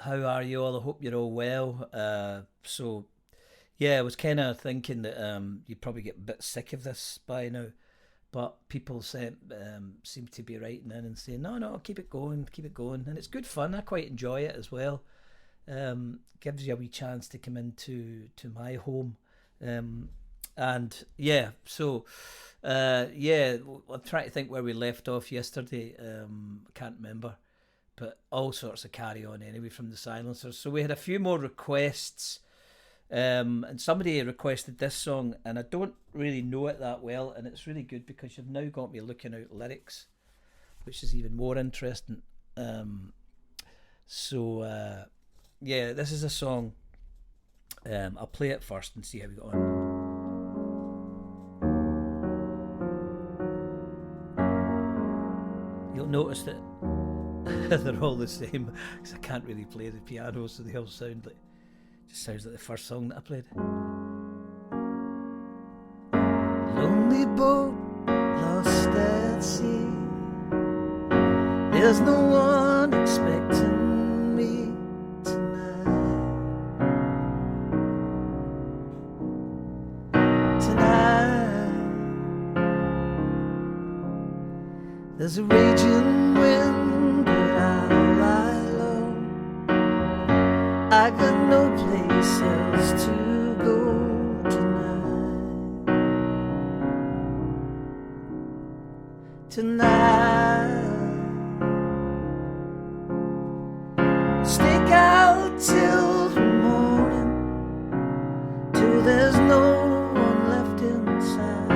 How are you all? I hope you're all well. Yeah, I was kind of thinking that you'd probably get a bit sick of this by now, but people seem to be writing in and saying, no, no, keep it going. And it's good fun. I quite enjoy it as well. Gives you a wee chance to come into to my home. Um, and yeah, so yeah, I'm trying to think where we left off yesterday. I can't remember, but all sorts of carry on anyway from the silencers. So we had a few more requests, and somebody requested this song, and I don't really know it that well, and it's really good because you've now got me looking out lyrics, which is even more interesting. Um, so yeah, this is a song. I'll play it first and see how we go on. You'll notice that they're all the same because I can't really play the piano, so they all sound like just sounds like the first song that I played. Lonely boat lost at sea. There's no one expecting me tonight. Tonight, there's a raging wind, but I lie low. I got no place else to go tonight. Tonight, stick out till the morning, till there's no one left inside.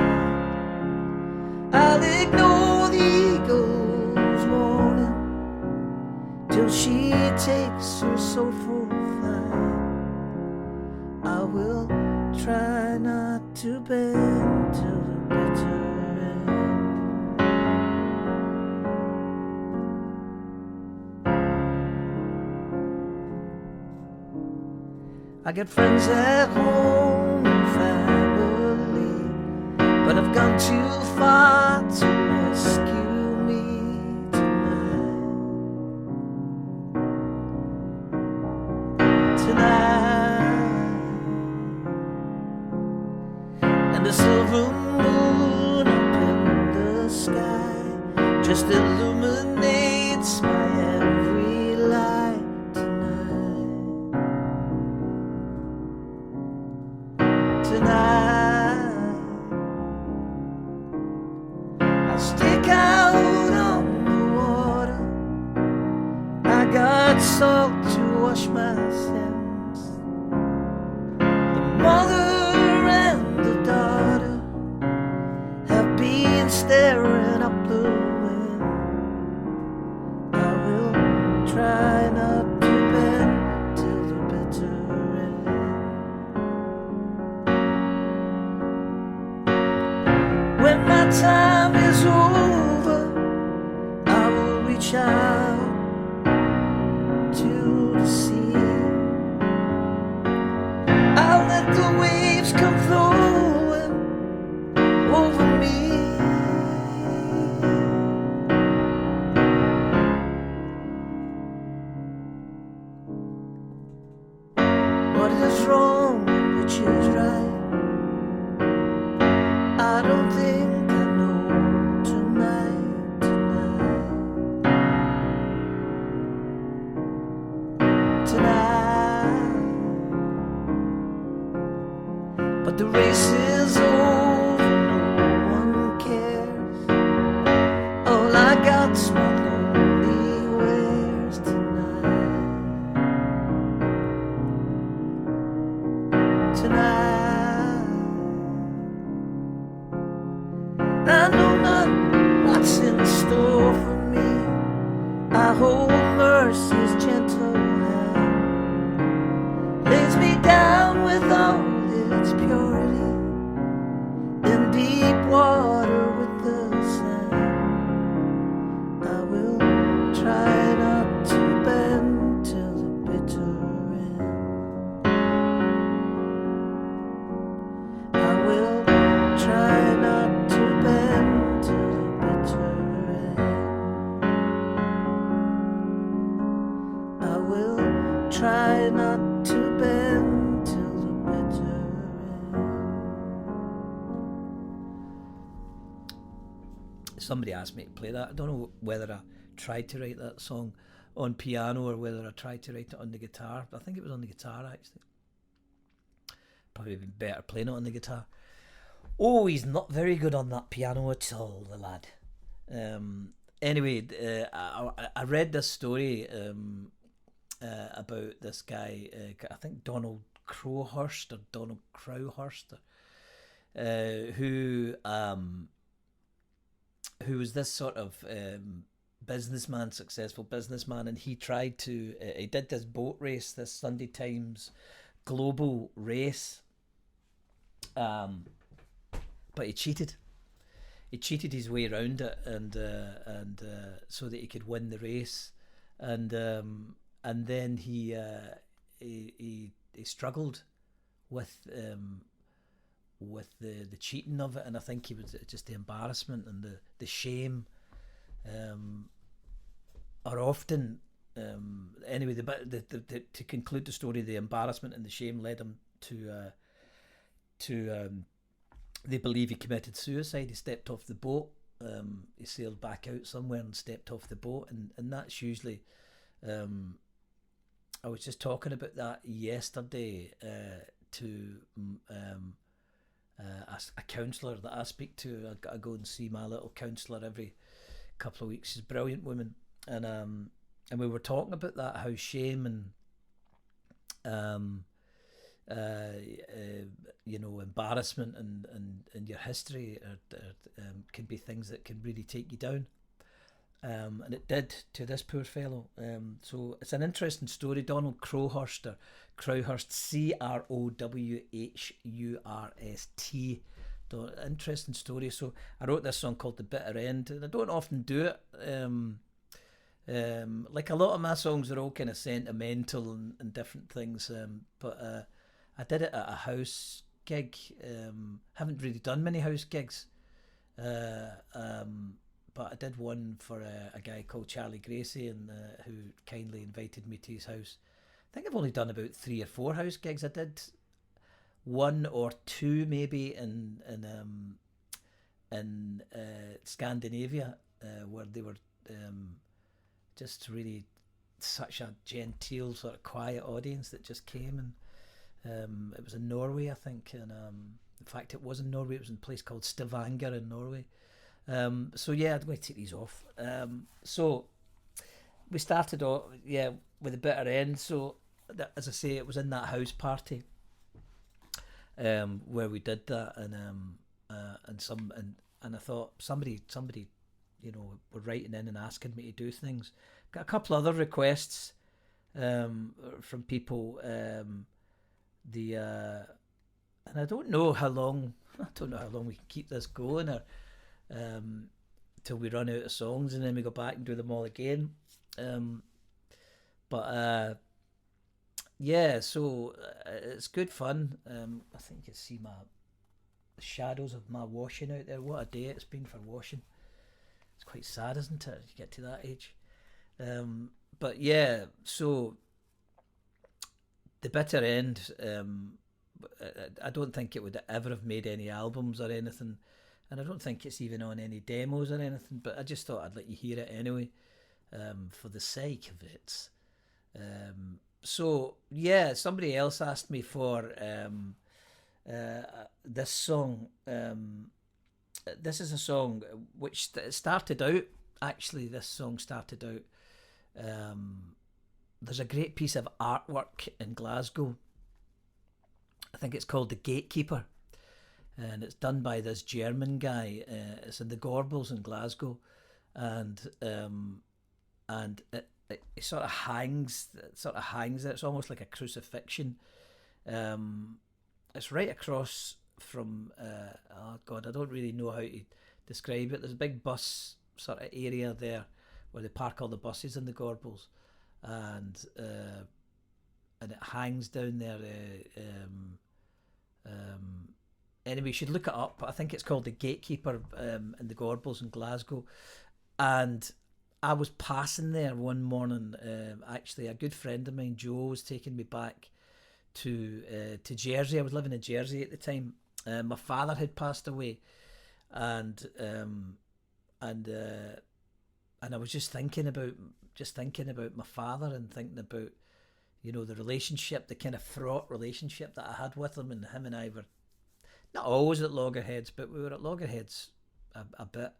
I'll ignore the eagle's warning till she takes her soulful flight. I will try not to bend till the bitter end. I got friends at home and family, but I've gone too far to rescue me tonight. Tonight, and the silver moon up in the sky just illuminates my every light tonight. Tonight, I'll stick out on the water. I got salt to wash my sins. The mother and the daughter have been staring up the wind. I will try not to bend till the bitter end. When my time is over, I will reach out to the sea. I'll let the waves come flowing over me. What is wrong and which is right? I don't think I know tonight, tonight. But the race is over, no one cares. All I got's my lonely wares tonight. Tonight, I know not what's in store for me. I hold mercy's gentle hand, lays me down with all its purity, in deep water with the sand. I will try not to bend till the bitter end. I will try not to bend till the bitter end. I will try not to bend till the bitter end. Somebody asked me to play that. I don't know whether I tried to write that song on piano or whether I tried to write it on the guitar. I think it was on the guitar, actually. Probably been better playing it on the guitar. Oh, he's not very good on that piano at all, the lad. Anyway, I read this story about this guy, I think Donald Crowhurst or Donald Crowhurst, who was this sort of businessman, successful businessman, and he tried to, he did this boat race, this Sunday Times global race, but he cheated. He cheated his way around it, and so that he could win the race, and then he struggled with the cheating of it, and I think he was just the embarrassment and the shame are often anyway. To conclude the story, the embarrassment and the shame led him to they believe he committed suicide. He stepped off the boat. He sailed back out somewhere and stepped off the boat, and that's usually. I was just talking about that yesterday to a counsellor that I speak to. I go and see my little counsellor every couple of weeks. She's a brilliant woman, and we were talking about that, how shame and embarrassment and your history can be things that can really take you down, and it did to this poor fellow. So it's an interesting story. Donald Crowhurst, or Crowhurst, Crowhurst. Interesting story. So I wrote this song called The Bitter End, and I don't often do it. Like a lot of my songs are all kind of sentimental and different things, but I did it at a house gig. Haven't really done many house gigs, but I did one for a guy called Charlie Gracie, and who kindly invited me to his house. I think I've only done about 3 or 4 house gigs. I did 1 or 2 maybe in Scandinavia, where they were just really such a genteel, sort of quiet audience that just came, and it was in Norway, I think, and in fact it was in Norway. It was in a place called Stavanger in Norway. So yeah, I'm going to take these off. So we started off, with a bitter end. So as I say, it was in that house party where we did that, and I thought somebody were writing in and asking me to do things. Got a couple other requests from people. And I don't know how long we can keep this going, or till we run out of songs and then we go back and do them all again. But so it's good fun. I think you see the shadows of my washing out there. What a day it's been for washing. It's quite sad, isn't it? You get to that age. But yeah, so The Bitter End, I don't think it would ever have made any albums or anything, and I don't think it's even on any demos or anything, but I just thought I'd let you hear it anyway, for the sake of it. So yeah, somebody else asked me for this song. This is a song which started out, actually this song started out, there's a great piece of artwork in Glasgow. I think it's called The Gatekeeper, and it's done by this German guy. It's in the Gorbals in Glasgow, and it sort of hangs. It's almost like a crucifixion. It's right across from. Oh God, I don't really know how to describe it. There's a big bus sort of area there where they park all the buses in the Gorbals, and it hangs down there. Anyway, you should look it up. I think it's called The Gatekeeper in the Gorbals in Glasgow, and I was passing there one morning. Actually, a good friend of mine, Joe, was taking me back to Jersey. I was living in Jersey at the time. My father had passed away, and and I was just thinking about my father, and thinking about, you know, the relationship, the kind of fraught relationship that I had with him, and him and I were not always at loggerheads, but we were at loggerheads a bit.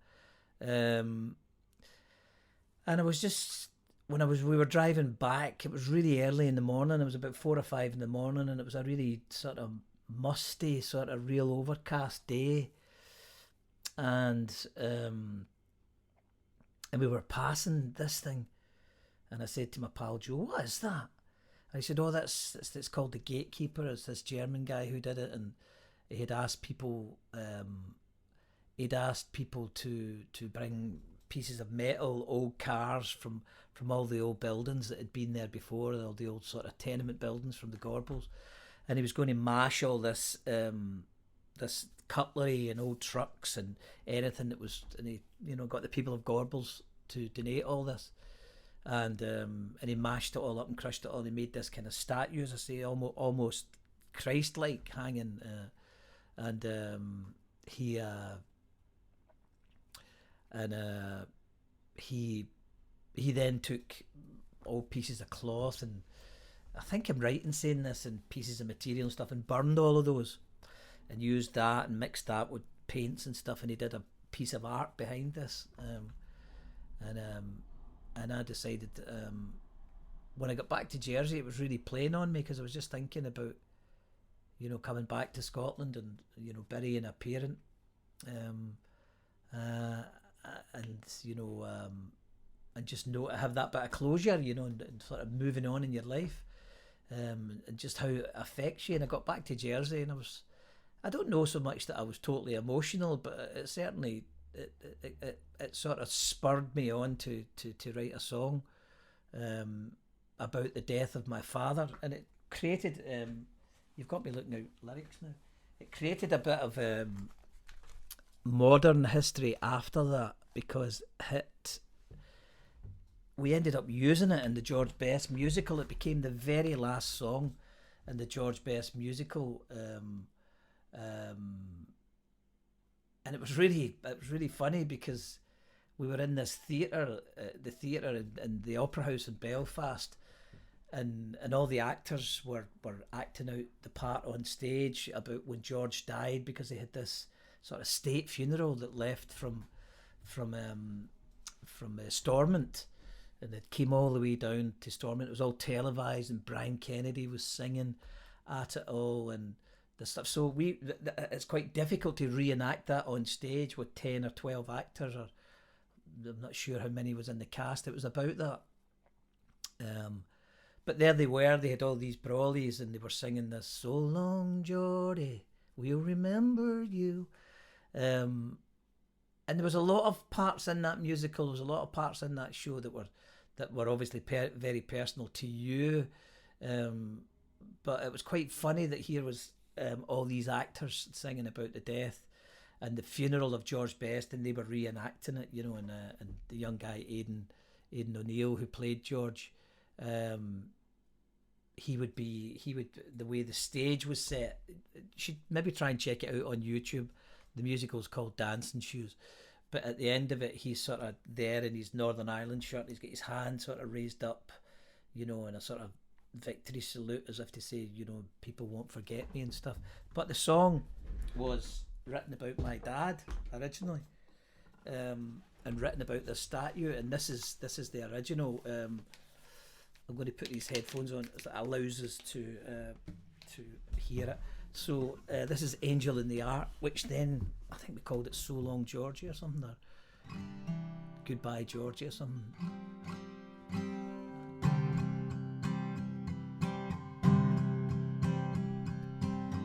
And I was just, we were driving back, it was really early in the morning. It was about 4 or 5 in the morning, and it was a really sort of musty, sort of real overcast day. And we were passing this thing, and I said to my pal Joe, "What is that?" And he said, "Oh, it's called The Gatekeeper. It's this German guy who did it, and he had asked people, to bring pieces of metal, old cars from all the old buildings that had been there before, all the old sort of tenement buildings from the Gorbals, and he was going to mash all this this cutlery and old trucks and anything that was, and he, you know, got the people of Gorbals to donate all this, and he mashed it all up and crushed it all. He made this kind of statue, as I say, almost Christ-like, hanging, he then took old pieces of cloth, and I think I'm right in saying this, and pieces of material and stuff, and burned all of those, and used that and mixed that with paints and stuff, and he did a piece of art behind this. And I decided, when I got back to Jersey, it was really playing on me, because I was just thinking about, you know, coming back to Scotland and, you know, burying a parent, and you know, and just have that bit of closure, you know, and sort of moving on in your life, and just how it affects you. And I got back to Jersey, and I don't know so much that I was totally emotional, but it certainly it sort of spurred me on to write a song about the death of my father, and it created, you've got me looking at lyrics now, it created a bit of modern history after that, because we ended up using it in the George Best musical. It became the very last song in the George Best musical, and it was really funny, because we were in this theatre, the theatre in the Opera House in Belfast, and all the actors were acting out the part on stage about when George died, because they had this sort of state funeral that left from Stormont, and it came all the way down to Stormont. It was all televised, and Brian Kennedy was singing at it all, and the stuff. So it's quite difficult to reenact that on stage with 10 or 12 actors, or I'm not sure how many was in the cast. It was about that. But there they were, they had all these brawlies, and they were singing this, "So long, Geordie, we'll remember you." And there was a lot of parts in that musical, there was a lot of parts in that show that were obviously very personal to you. But it was quite funny that here was all these actors singing about the death and the funeral of George Best, and they were reenacting it, you know, and the young guy Aidan O'Neill, who played George, he would the way the stage was set, you should maybe try and check it out on YouTube. The musical's called Dancing Shoes, but at the end of it, he's sort of there in his Northern Ireland shirt. He's got his hand sort of raised up, you know, in a sort of victory salute, as if to say, you know, people won't forget me and stuff. But the song was written about my dad originally, and written about this statue, and this is the original. I'm going to put these headphones on that allows us to hear it. So this is Angel in the Art, which then I think we called it So Long Georgie or something, or Goodbye Georgie or something.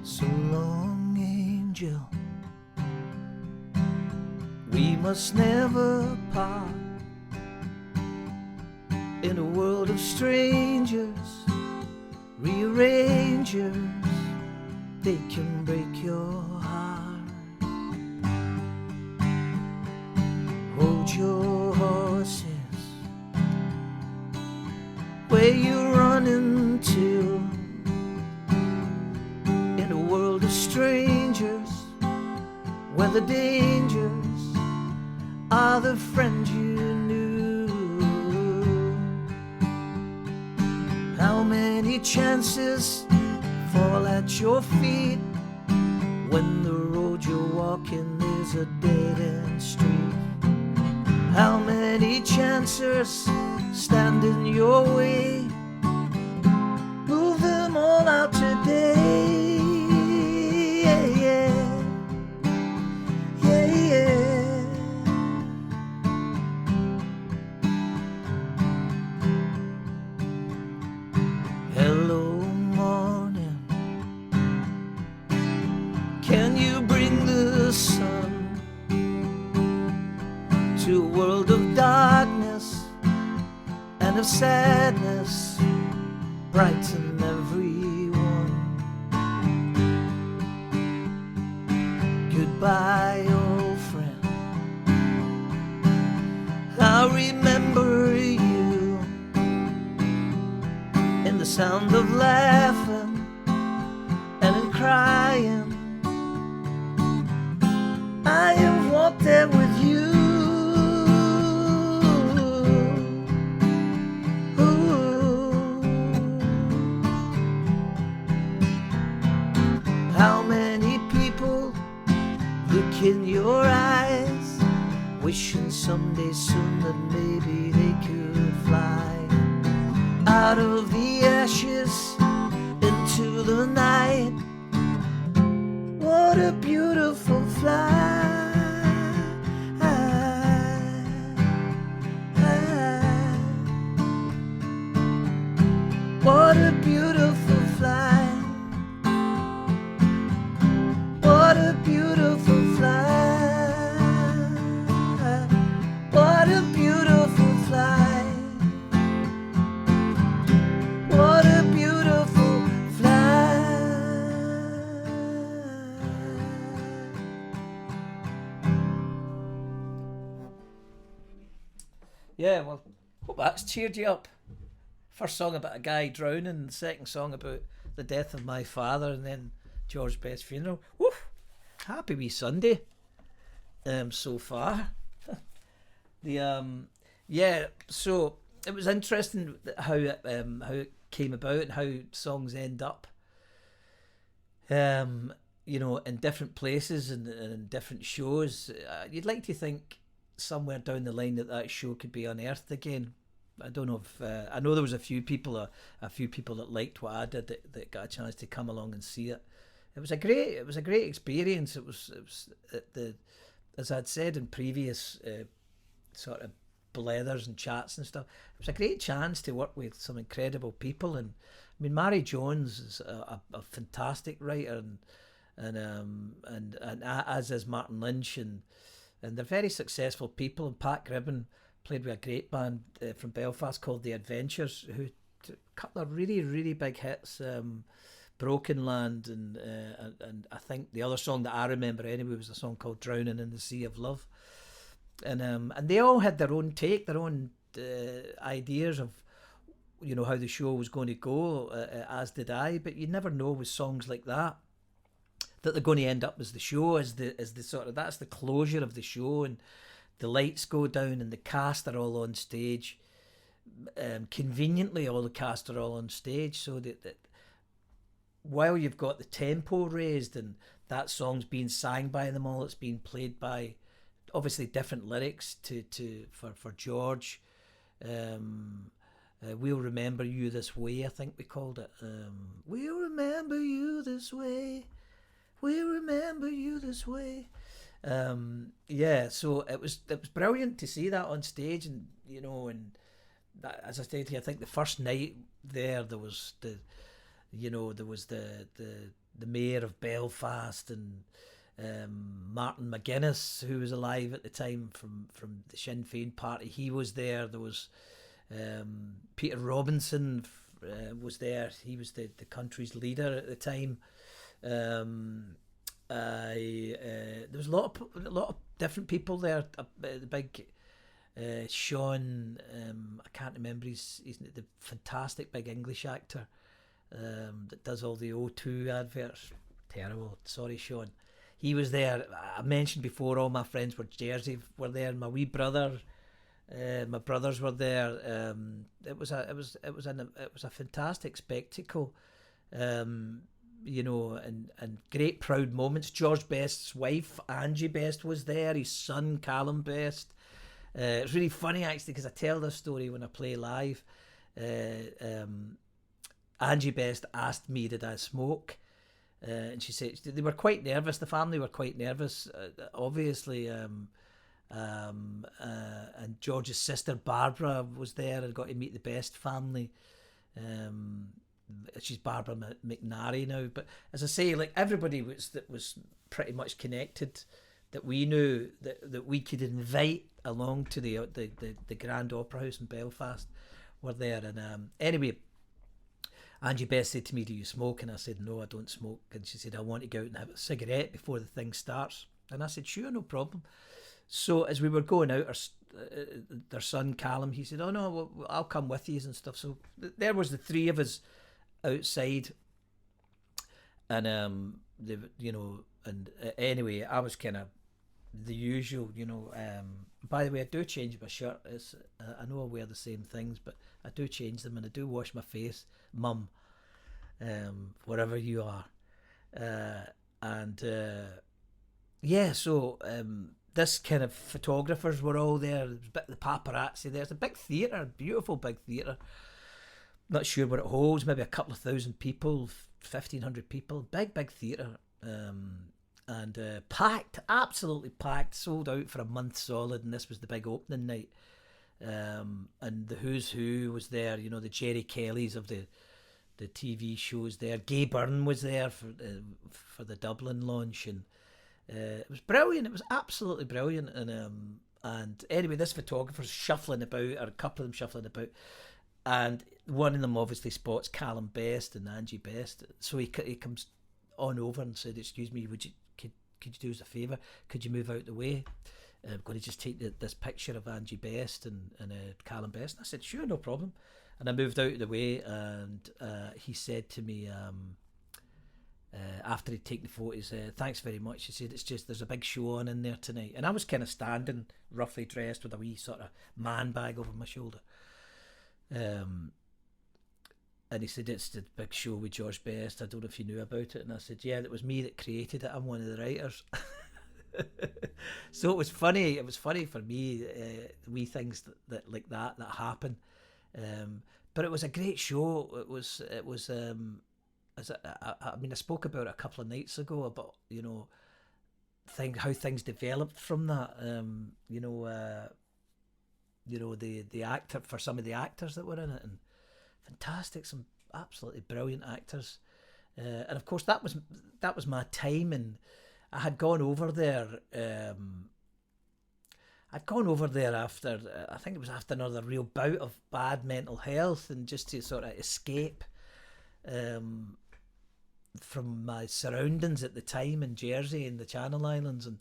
So long, angel, we must never part. In a world of strangers, rearrangers, they can break your heart. Hold your horses, where you run into in a world of strangers, where the dangers are the friends you knew. How many chances fall at your feet when the road you're walking is a dead-end street? How many chances stand in your way? Move them all out today. Yeah, yeah. Yeah, yeah. Hello, morning. Can you bring the sun to a world of darkness and of sadness? Brighten everyone. Goodbye, old friend. I'll remember you in the sound of laughing and in crying. I have walked there with you. How many people look in your eyes, wishing someday soon that maybe they could fly out of the ashes into the night. What a beautiful flight. What a beautiful flight. What a beautiful flight. What a beautiful flight. What a beautiful flight. Yeah, well, hope that's cheered you up. First song about a guy drowning, the second song about the death of my father, and then George Best's funeral. Woof! Happy wee Sunday. So far. Yeah. So it was interesting how it came about and how songs end up. In different places and in different shows. You'd like to think somewhere down the line that show could be unearthed again. I don't know if I know there was a few people that liked what I did that got a chance to come along and see it. It was a great experience. It was as I'd said in previous sort of blethers and chats and stuff. It was a great chance to work with some incredible people, and I mean Mary Jones is a fantastic writer, and as is Martin Lynch, and they're very successful people. And Pat Gribben played with a great band from Belfast called The Adventures, who took a couple of really, really big hits, Broken Land, and I think the other song that I remember anyway was a song called Drowning in the Sea of Love. And they all had their own take, their own ideas of how the show was going to go, as did I. But you never know with songs like that they're going to end up as the show, as the sort of, that's the closure of the show, and the lights go down and the cast are all on stage. Conveniently, all the cast are all on stage, so that while you've got the tempo raised and that song's being sang by them all, it's being played by obviously different lyrics for George. We'll Remember You This Way, I think we called it. We'll remember you this way. We'll remember you this way. So it was brilliant to see that on stage, and and that, as I said to you, I think the first night there was the mayor of Belfast, and Martin McGuinness, who was alive at the time from the Sinn Féin party. He was there. There was Peter Robinson was there. He was the country's leader at the time. There was a lot of different people there. The big Sean, I can't remember, he's the fantastic big English actor that does all the O2 adverts. Terrible, sorry Sean. He was there. I mentioned before all my friends were Jersey were there. My wee brother, my brothers were there. It was a fantastic spectacle. And great proud moments. George Best's wife Angie Best was there. His son Callum Best. It's really funny actually because I tell this story when I play live. Angie Best asked me, did I smoke? And she said they were quite nervous. The family were quite nervous, obviously. And George's sister Barbara was there and got to meet the Best family. She's Barbara McNary now. But as I say, like everybody that was pretty much connected, that we knew that we could invite along to the Grand Opera House in Belfast, were there. And anyway, Angie Best said to me, do you smoke? And I said, no, I don't smoke. And she said, I want to go out and have a cigarette before the thing starts. And I said, sure, no problem. So as we were going out, their son Callum, he said, oh no, well, I'll come with you and stuff. So there was the three of us outside. And, anyway, I was kind of the usual, by the way, I do change my shirt. I know I wear the same things, but I do change them and I do wash my face, mum, wherever you are. So this kind of photographers were all there. There was a bit of the paparazzi. There's a big theatre, beautiful big theatre. Not sure what it holds, maybe a couple of thousand people, 1,500 people, big theatre. And packed, absolutely packed, sold out for a month solid, and this was the big opening night. And the who's who was there, the Jerry Kellys of the TV shows there. Gay Byrne was there for the Dublin launch, and it was brilliant. It was absolutely brilliant. And anyway, this photographer's shuffling about, or a couple of them shuffling about, and one of them obviously spots Callum Best and Angie Best. So he comes on over and said, "Excuse me, could you do us a favour? Could you move out the way? I'm going to just take this picture of Angie Best and Callum Best." And I said, "Sure, no problem." And I moved out of the way, and he said to me, after he'd taken the photos, "Thanks very much." He said, "It's just there's a big show on in there tonight." And I was kind of standing, roughly dressed, with a wee sort of man bag over my shoulder. And he said, "It's the big show with George Best. I don't know if you knew about it." And I said, "Yeah, it was me that created it. I'm one of the writers." So it was funny. It was funny for me, wee things that like that happen. But it was a great show. It was. I spoke about it a couple of nights ago about how things developed from that. The actor, for some of the actors that were in it, and fantastic, some absolutely brilliant actors, and of course that was my time, and I had gone over there. I'd gone over there after, I think it was after another real bout of bad mental health, and just to sort of escape from my surroundings at the time in Jersey and the Channel Islands, and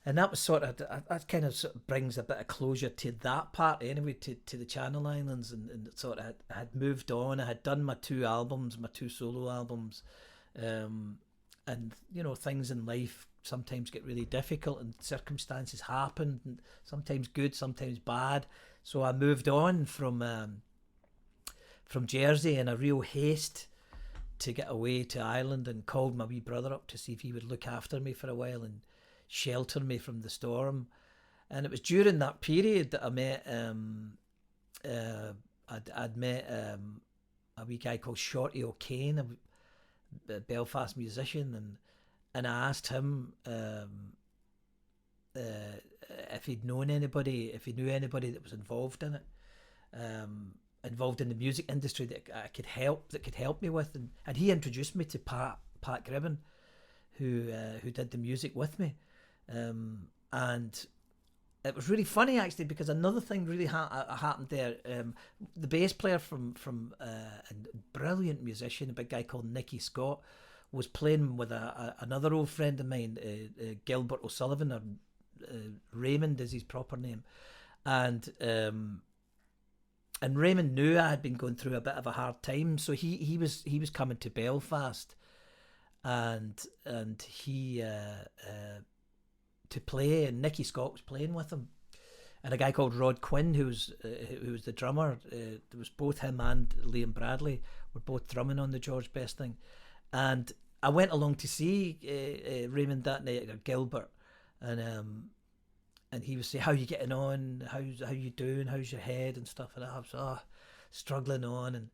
that was that kind of brings a bit of closure to that part anyway, to the Channel Islands, and sort of I had moved on. I had done my two solo albums, and things in life sometimes get really difficult, and circumstances happen, and sometimes good, sometimes bad. So I moved on from Jersey in a real haste to get away to Ireland, and called my wee brother up to see if he would look after me for a while and shelter me from the storm. And it was during that period that I met I'd met a wee guy called Shorty O'Kane, a Belfast musician, and I asked him if he'd known anybody, if he knew anybody that was involved in it, involved in the music industry that could help me with, and he introduced me to Pat Gribben, who did the music with me. And it was really funny actually, because another thing really happened there. The bass player from a brilliant musician, a big guy called Nicky Scott, was playing with another old friend of mine, Gilbert O'Sullivan, or Raymond is his proper name, and Raymond knew I had been going through a bit of a hard time, so he was coming to Belfast, and he to play, and Nicky Scott was playing with him, and a guy called Rod Quinn who was the drummer. It was both him and Liam Bradley were both drumming on the George Best thing, and I went along to see Raymond that night at Gilbert, and he was saying, "How you getting on? How you doing? How's your head and stuff?" And I was struggling on,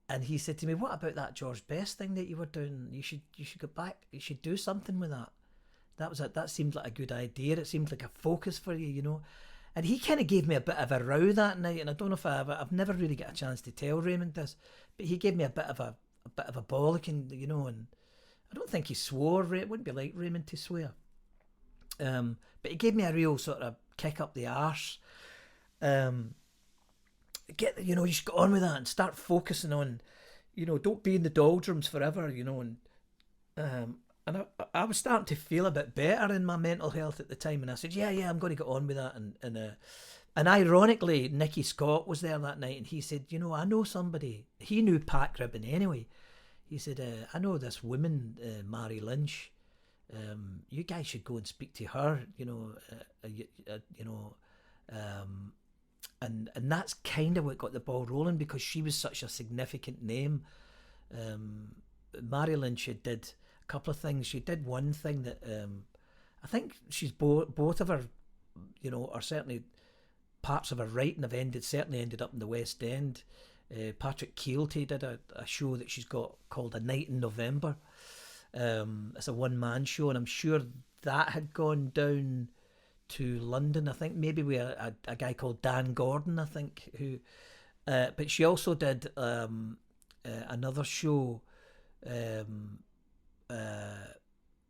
and he said to me, "What about that George Best thing that you were doing? You should go back. You should do something with that. That seemed like a good idea. It seemed like a focus for you, you know." And he kind of gave me a bit of a row that night, and I don't know if I've never really got a chance to tell Raymond this, but he gave me a bit of a bollocking, you know, and I don't think he swore. It wouldn't be like Raymond to swear. But he gave me a real sort of kick up the arse. You should get on with that and start focusing on, don't be in the doldrums forever, and I was starting to feel a bit better in my mental health at the time, and I said, yeah, I'm going to get on with that, and ironically, Nicky Scott was there that night, and he said, I know somebody. He knew Pat Ribbon anyway. He said, I know this woman, Mary Lynch. You guys should go and speak to her, and that's kind of what got the ball rolling, because she was such a significant name. Mary Lynch did a couple of things. She did one thing that I think she's both of her, or certainly parts of her writing have certainly ended up in the West End. Patrick Keelty did a show that she's got called A Night in November. It's a one-man show, and I'm sure that had gone down to London. I think maybe we had a guy called Dan Gordon, I think, who but she also did another show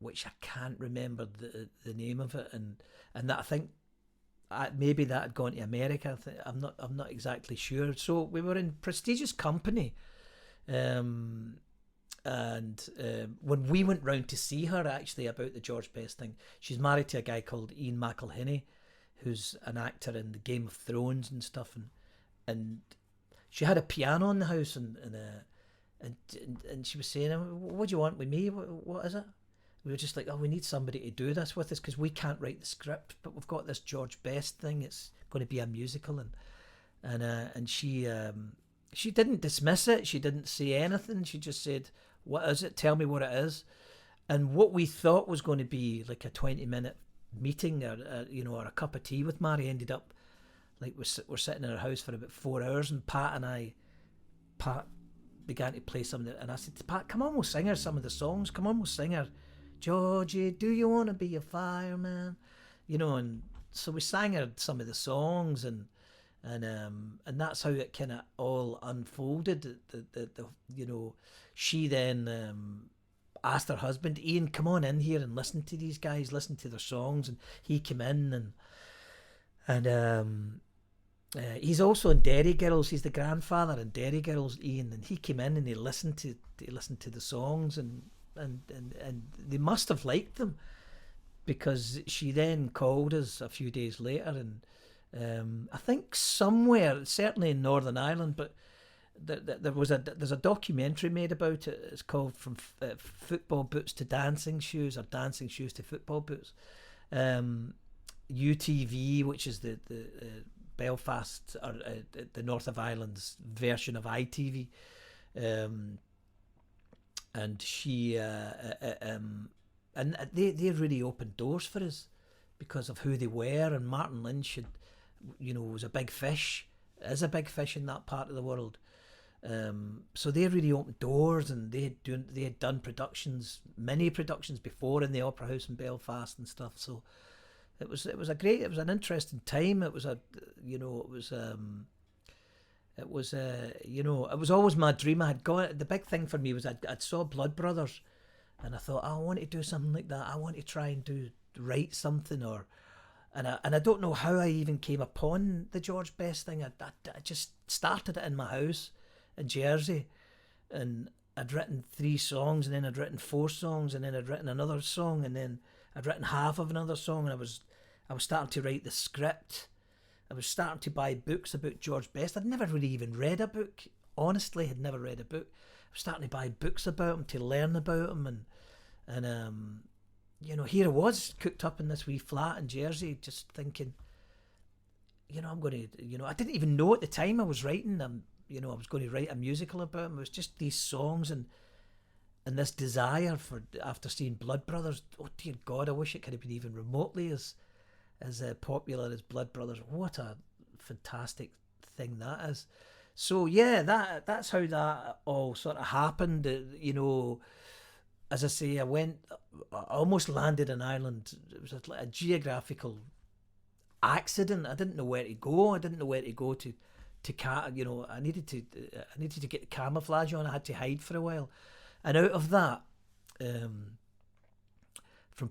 which I can't remember the name of it, and that I think maybe that had gone to America. I'm not exactly sure. So we were in prestigious company. And when we went round to see her, actually, about the George Best thing, she's married to a guy called Ian McElhinney, who's an actor in the Game of Thrones and stuff, and she had a piano in the house, and she was saying, "What do you want with me? What is it?" We were just like, "Oh, we need somebody to do this with us, because we can't write the script, but we've got this George Best thing. It's going to be a musical," and she didn't dismiss it. She didn't say anything. She just said, "What is it? Tell me what it is." And what we thought was going to be like a 20-minute meeting or a cup of tea with Mary ended up like we're sitting in her house for about 4 hours, and Pat began to play some of it, and I said to Pat, "Come on, we'll sing her some of the songs. Come on, we'll sing her Georgie, do you want to be a fireman?" And so we sang her some of the songs, and that's how it kind of all unfolded. She then asked her husband, "Ian, come on in here and listen to these guys, listen to their songs," and he came in, and he's also in Derry Girls. He's the grandfather in Derry Girls, Ian, and he came in and he listened to the songs, and they must have liked them, because she then called us a few days later, and I think somewhere, certainly in Northern Ireland, but there's a documentary made about it. It's called From Football Boots to Dancing Shoes, or Dancing Shoes to Football Boots. UTV, which is the Belfast, or the North of Ireland's version of ITV, and she and they really opened doors for us because of who they were, and Martin Lynch was a big fish, is a big fish in that part of the world. So they really opened doors, and they had done many productions before in the Opera House in Belfast and stuff. So it was an interesting time. It was always my dream. The big thing for me was I'd saw Blood Brothers, and I thought, I want to do something like that. I want to try and write something, and I don't know how I even came upon the George Best thing. I just started it in my house in Jersey, and I'd written 3 songs, and then I'd written 4 songs, and then I'd written another song, and then I'd written half of another song, and I was starting to write the script. I was starting to buy books about George Best. I'd never really even read a book. Honestly, had never read a book. I was starting to buy books about him, to learn about him, and you know, here I was cooked up in this wee flat in Jersey, just thinking, you know, I'm going to, you know, I didn't even know at the time I was writing. You know, I was going to write a musical about him. It was just these songs and this desire for, after seeing Blood Brothers. Oh dear God, I wish it could have been even remotely as popular as Blood Brothers. What a fantastic thing that is. So yeah, that's how that all sort of happened. You know, as I say, I almost landed in Ireland. It was a geographical accident. I didn't know where to go. I didn't know where to go to you know, I needed to get the camouflage on. I had to hide for a while, and out of that, from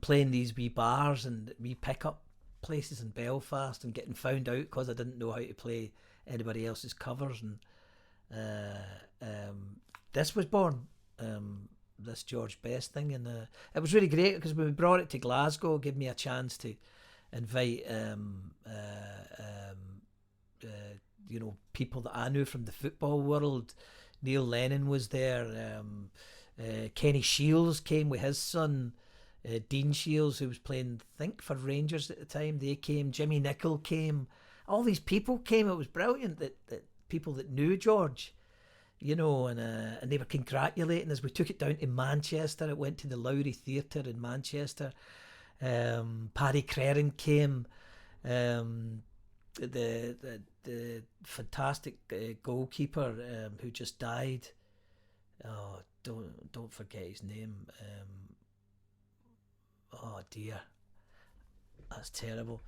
playing these wee bars and wee pickup places in Belfast and getting found out because I didn't know how to play anybody else's covers, and this was born. This George Best thing, and it was really great because when we brought it to Glasgow, it gave me a chance to invite you know, people that I knew from the football world. Neil Lennon was there. Kenny Shields came with his son. Dean Shields, who was playing, I think, for Rangers at the time, they came. Jimmy Nicholl came. All these people came. It was brilliant that people that knew George, you know, and they were congratulating us. We took it down to Manchester. It went to the Lowry Theatre in Manchester. Paddy Creran came. The fantastic goalkeeper who just died. Oh, don't forget his name. Oh dear, that's terrible.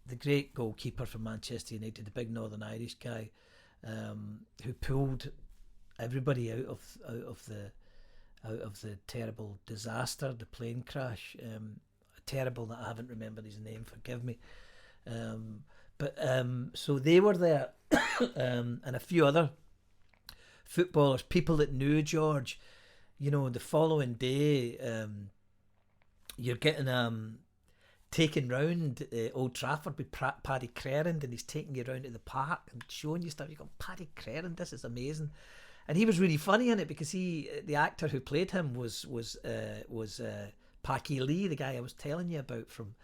The great goalkeeper for Manchester United, the big Northern Irish guy, who pulled everybody out of the terrible disaster, the plane crash. Terrible that I haven't remembered his name. Forgive me. But so they were there, and a few other footballers, people that knew George. You know, the following day, you're getting taken round Old Trafford with Paddy Creran, and he's taking you around to the park and showing you stuff. You go, Paddy Creran, this is amazing. And he was really funny in it because the actor who played him was Packy Lee, the guy I was telling you about from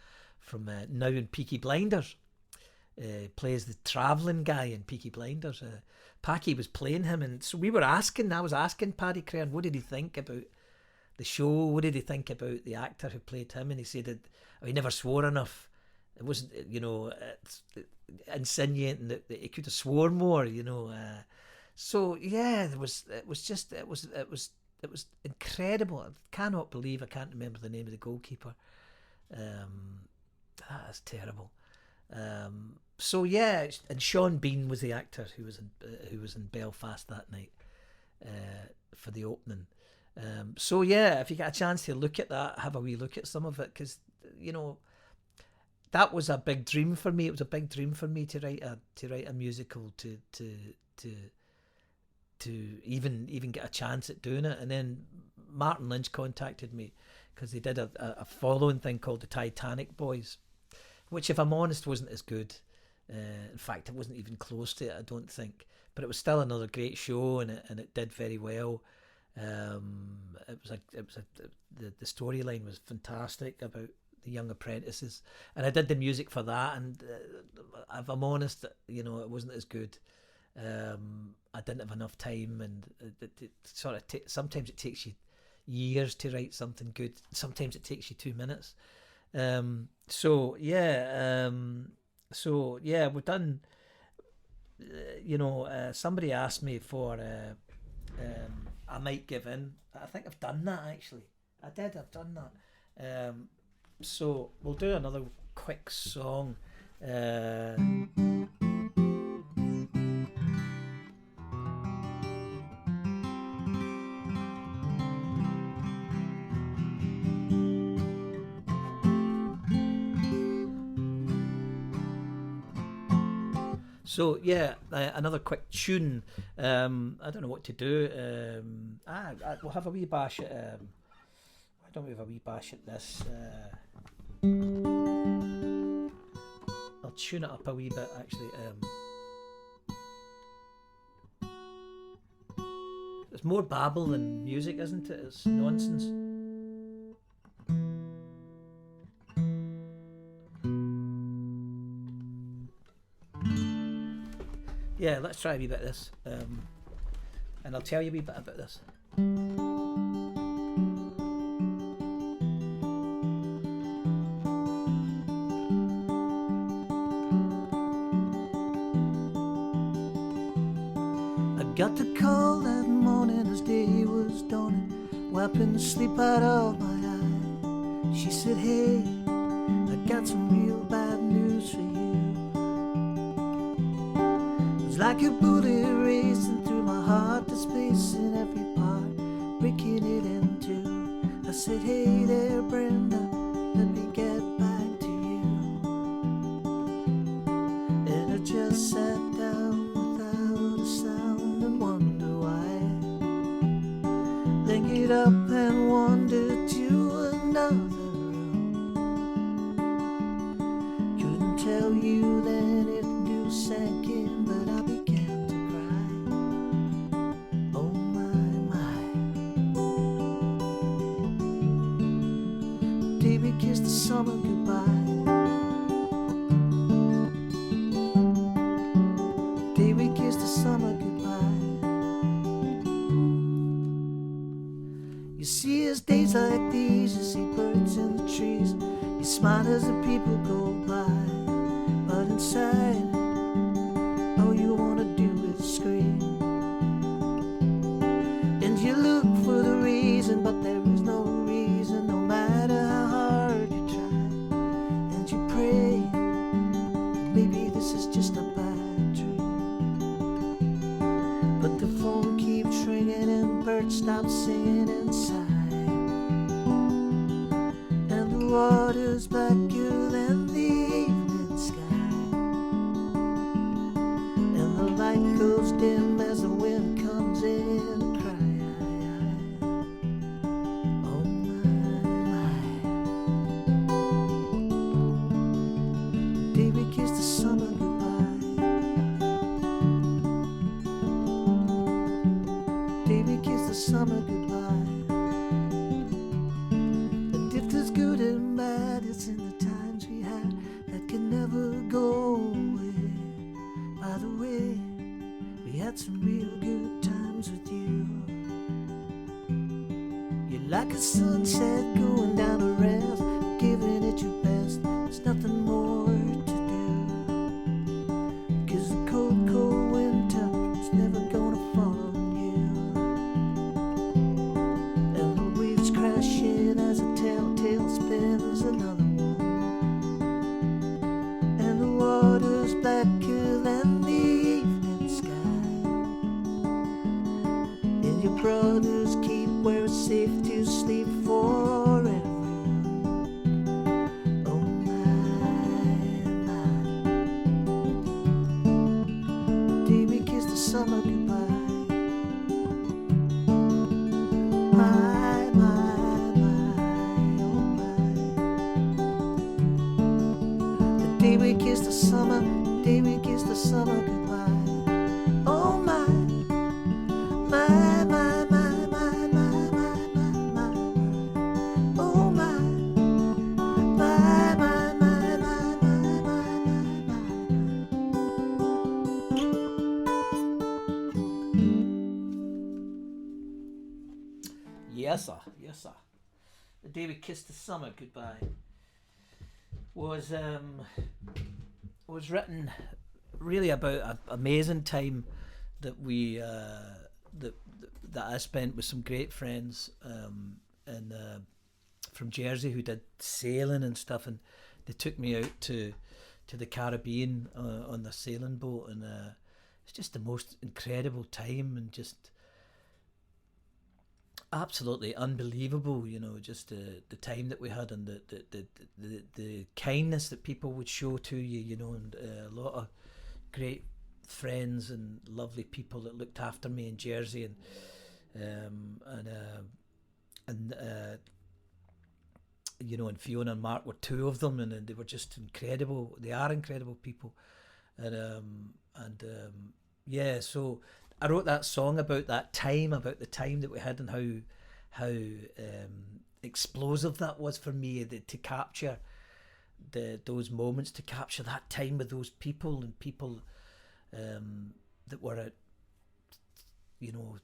now in Peaky Blinders. Plays the travelling guy in Peaky Blinders. Packy was playing him, and so I was asking Paddy Creran, what did he think about the show? What did he think about the actor who played him? And he said that he never swore enough. It wasn't, you know, insinuating that he could have sworn more, you know. So yeah, it was incredible. I cannot believe I can't remember the name of the goalkeeper. That is terrible. So yeah, and Sean Bean was the actor who was in Belfast that night for the opening. So yeah, if you get a chance to look at that, have a wee look at some of it, because you know that was a big dream for me. It was a big dream for me to write a musical, to even get a chance at doing it. And then Martin Lynch contacted me because they did a following thing called the Titanic Boys, which, if I'm honest, wasn't as good. In fact, it wasn't even close to it, I don't think. But it was still another great show, and it did very well. The storyline was fantastic about the young apprentices, and I did the music for that. And if I'm honest, you know, it wasn't as good. I didn't have enough time, and it sort of sometimes it takes you years to write something good. Sometimes it takes you 2 minutes. So yeah, we've done. You know, somebody asked me for. I might give in. I think I've done that actually. I've done that. So we'll do another quick song. So yeah, another quick tune. I don't know what to do. We'll have a wee bash at. don't we have a wee bash at this? I'll tune it up a wee bit actually. It's more babble than music, isn't it? It's nonsense. Yeah, let's try a wee bit of this. And I'll tell you a wee bit about this. I got the call that morning as day was dawning, wiping the sleep out of my eye. She said, hey, I got some real bad news for you. It was like a bullet racing through my heart, displacing every part, breaking it in two. I said, hey there, Brenda, let me get back to you. And I just sat down without a sound and wonder why. Then get up and wander to another room. Couldn't tell you then if dew sank in, but I began to cry. Oh my, my. Day we kissed the summer goodbye. Day we kissed the summer goodbye. You see, as days like these, you see birds in the trees, you smile as the people go by, but inside, all you wanna do is scream. And you look for the reason, but there is no reason, no matter how hard you try. And you pray, maybe this is just a bad dream. But the phone keeps ringing and birds stop singing inside. And the water's blacker than the evening sky. And the light goes dim as the wind comes in to cry. Oh my, my. The day we kissed the summer goodbye. Day we kissed the summer goodbye. And if there's good and bad, it's in the times we had that can never go away. By the way, we had some real good times with you. You're like a sunset going down a raft, giving it your best. There's nothing more to do. 'Cause the cold, cold winter is never gonna fall on you. And the waves crashing as a telltale spins another one. And the water's blacker than the evening sky. And your brothers keep where it's safe to sleep for everyone. Oh my, my. The day we kissed the summer goodbye. My, my, my, oh my. The day we kissed the summer, the day we kissed the summer goodbye. Oh my, my, my, my, my, my, my, my, my. Oh my, my, my, my, my, my, my, my. Yes sir, yes sir. The day we kissed the summer goodbye was written really about an amazing time that we that I spent with some great friends and from Jersey who did sailing and stuff, and they took me out to the Caribbean on the sailing boat, and it's just the most incredible time and just absolutely unbelievable, you know, just the time that we had and the kindness that people would show to you, you know, and a lot of great friends and lovely people that looked after me in Jersey, and you know, and Fiona and Mark were two of them, and they were just incredible. They are incredible people, and yeah. So I wrote that song about that time, about the time that we had, and how explosive that was for me, to capture those moments, to capture that time with those people, and people that were at, you know,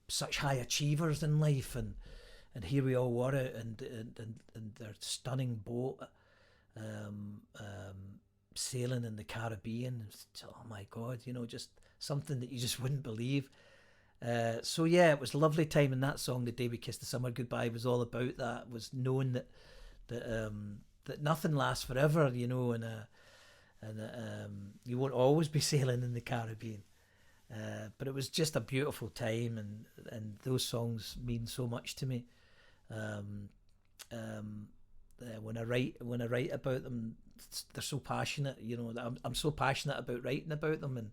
such high achievers in life, and here we all were out, and their stunning boat, sailing in the Caribbean. Oh my God, you know, just something that you just wouldn't believe. So yeah, it was a lovely time, and that song, "The Day We Kissed the Summer Goodbye," was all about that. Was knowing that nothing lasts forever, you know, and you won't always be sailing in the Caribbean. But it was just a beautiful time, and those songs mean so much to me. When I write about them, they're so passionate. You know, I'm so passionate about writing about them, and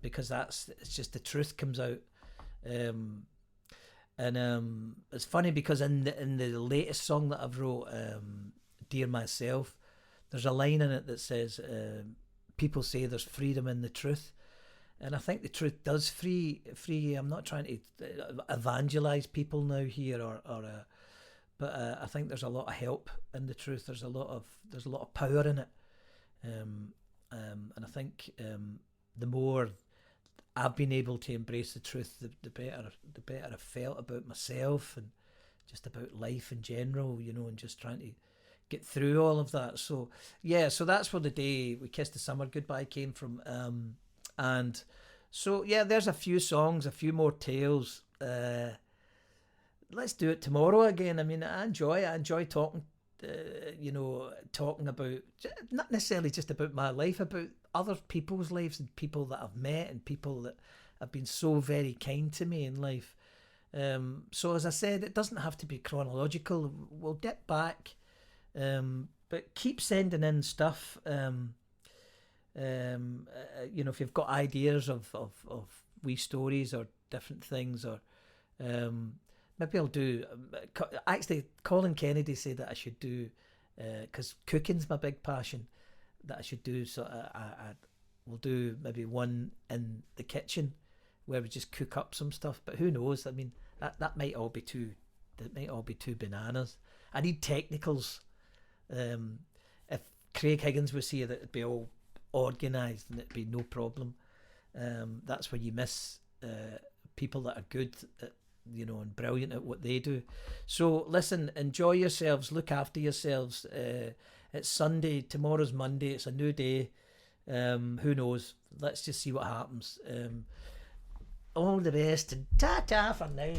because it's just the truth comes out. It's funny because in the latest song that I've wrote, "Dear Myself," there's a line in it that says, "People say there's freedom in the truth." And I think the truth does free. I'm not trying to evangelize people now here, but I think there's a lot of help in the truth. There's a lot of power in it, and I think the more I've been able to embrace the truth, the better I felt about myself, and just about life in general, you know, and just trying to get through all of that. So yeah, so that's where "The Day We Kissed the Summer Goodbye" came from. And so yeah, there's a few songs, a few more tales. Let's do it tomorrow again. I mean, I enjoy talking, you know, talking about, not necessarily just about my life, about other people's lives, and people that I've met, and people that have been so very kind to me in life. So as I said, it doesn't have to be chronological. We'll dip back, but keep sending in stuff. You know, if you've got ideas of wee stories or different things, or maybe I'll do. Actually, Colin Kennedy said that I should do, because cooking's my big passion, that I should do. So I will do maybe one in the kitchen where we just cook up some stuff. But who knows? I mean, that might all be too bananas. I need technicals. If Craig Higgins was here, that it'd be all organised and it'd be no problem. That's where you miss people that are good at, you know, and brilliant at what they do. So listen, enjoy yourselves, look after yourselves. It's Sunday, tomorrow's Monday, it's a new day. Who knows? Let's just see what happens. All the best, and ta-ta for now.